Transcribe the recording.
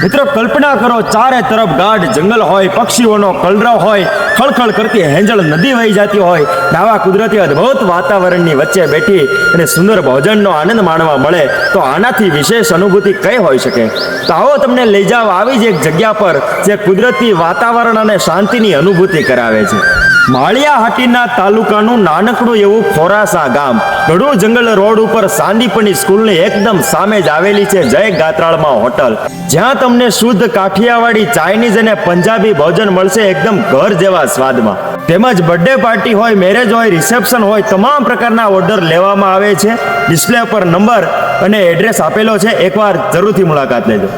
મિત્રો કલ્પના કરો, ચારે તરફ ગાઢ જંગલ હોય, પક્ષીઓનો કલરવ હોય, ખળખળ કરતી હેંજળ નદી વહી જતી હોય, આવા કુદરતી અદ્ભુત વાતાવરણની વચ્ચે બેઠી અને સુંદર ભોજનનો આનંદ માણવા મળે તો આનાથી વિશેષ અનુભૂતિ કઈ હોઈ શકે? તો આવો તમને લઈ જાવ આવી જ એક જગ્યા પર જે કુદરતી વાતાવરણ અને શાંતિની અનુભૂતિ કરાવે છે. માળિયાહાટીના તાલુકાનું નાનકડું એવું ખોરાસા ગામ ગઢુ જંગલ રોડ ઉપર સાંદીપની સ્કૂલની એકદમ સામે જ આવેલી છે જય ગાત્રાળમાં હોટલ, જ્યાં તમને શુદ્ધ કાઠિયાવાડી, ચાઇનીઝ અને પંજાબી ભોજન મળશે એકદમ ઘર જેવા સ્વાદમાં. તેમજ બર્થડે પાર્ટી હોય, મેરેજ હોય, રિસેપ્શન હોય, તમામ પ્રકારના ઓર્ડર લેવામાં આવે છે. ડિસ્પ્લે પર નંબર અને એડ્રેસ આપેલો છે, એકવાર જરૂરથી મુલાકાત લેજો.